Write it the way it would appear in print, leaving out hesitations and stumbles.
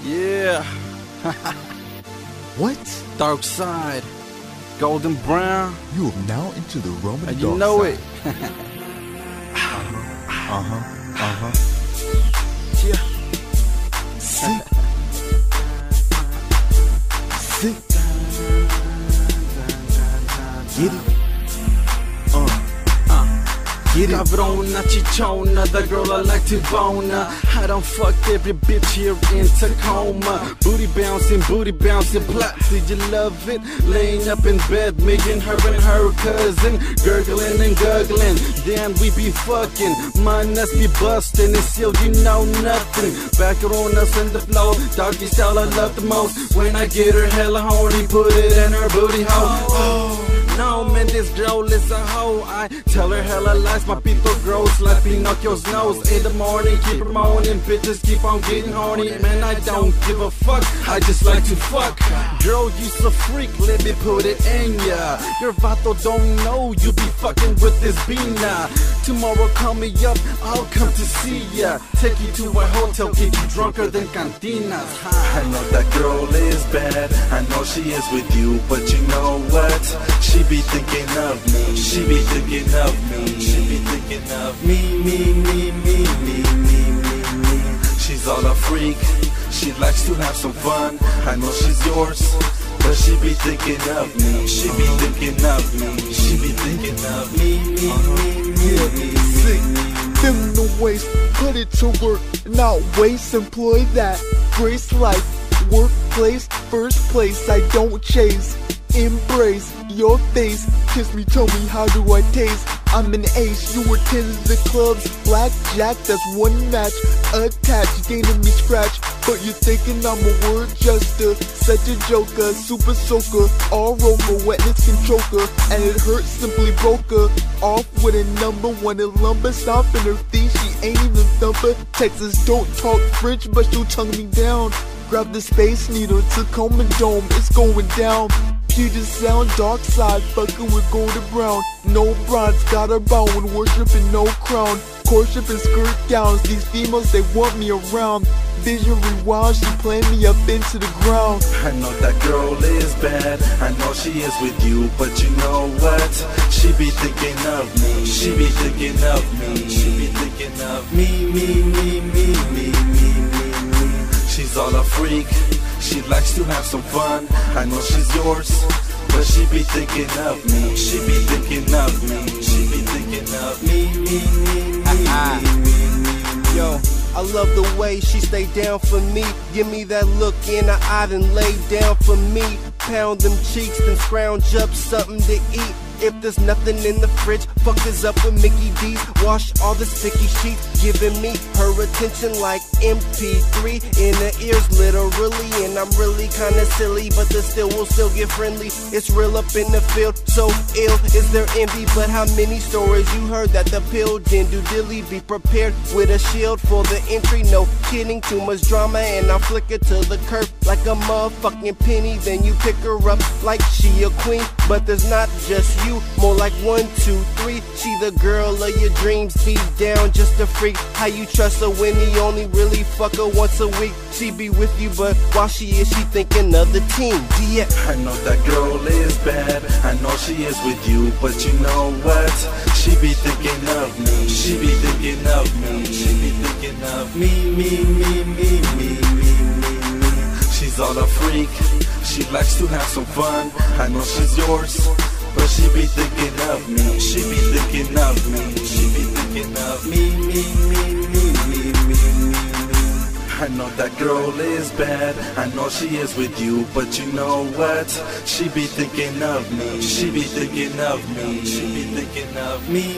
Yeah. What? Dark side. Golden brown. You are now into the Roman And dark you know side. it. Yeah. Sick. Sick. Get it? Get it? Cabrona, chichona, the girl I like to bone. I don't fuck every bitch here in Tacoma. Booty bouncing, plot. Did you love it? Laying up in bed, making her and her cousin gurgling and guggling. Then we be fucking, mine us be busting, and still you know nothing. Back on us in the flow, doggy style I love the most. When I get her hella horny, put it in her booty hole. Oh. No, man, this girl is a hoe. I tell her hella lies, my people gross like Pinocchio's nose. In the morning, keep her moaning, bitches keep on getting horny. Man, I don't give a fuck, I just like to fuck. Girl, you's a freak, let me put it in ya. Your vato don't know you be fucking with this Bina. Tomorrow call me up, I'll come to see ya. Take you to a hotel, get you drunker than cantinas. I know that girl is bad, I know she is with you, but you know what? She be thinking of me, she be thinking of me, she be thinking of me. She's all a freak, she likes to have some fun. I know she's yours, but she be thinking of me, she be thinking of me, she be thinking of me. Sick. Them the waste, put it to work, not waste. Employ that, grace life, workplace, first place. I don't chase, embrace your face. Kiss me, tell me how do I taste. I'm an ace, you attend the clubs. Blackjack, that's one match. Attached, gaining me scratch. But you thinking I'm a word juster. Such a joker, super soaker. All over, wetness can choke her. And it hurts, simply broke her off with a number. Wanted lumber, stomping her feet. She ain't even thumper. Texas don't talk French, but she'll tongue me down. Grab the space needle, Tacoma Dome, it's going down. Puget Sound, dark side, fucking with golden brown. No bronze, got her bone, worshiping no crown. Courtship and skirt gowns, these females, they want me around. Vision rewind, she playing me up into the ground. I know that girl is bad, I know she is with you, but you know what? She be thinking of me, she be thinking of me, she be thinking of me. She's all a freak, she likes to have some fun. I know she's yours, but she be thinking of me, she be thinking of me, she be thinking of me. Yo, I love the way she stay down for me. Give me that look in her eye and lay down for me. Pound them cheeks, then scrounge up something to eat. If there's nothing in the fridge, fuck this up with Mickey D's. Wash all the sticky sheets, giving me her attention like MP3 in her ears, literally. And I'm really kinda silly, but the still will still get friendly. It's real up in the field, so ill is their envy. But how many stories you heard that the pill didn't do dilly? Be prepared with a shield for the entry, no kidding. Too much drama and I flick it to the curb like a motherfucking penny. Then you pick her up like she a queen, but there's not just you. More like 1, 2, 3. She the girl of your dreams, deep down just a freak. How you trust her when you only really fuck her once a week? She be with you, but while she is, she thinking of the team. DX. I know that girl is bad, I know she is with you, but you know what? She be thinking of me, she be thinking of me, she be thinking of me. She's all a freak, she likes to have some fun. I know she's yours, but she be thinking of me, she be thinking of me, she be thinking of me. I know that girl is bad, I know she is with you, but you know what? She be thinking of me, she be thinking of me, she be thinking of me.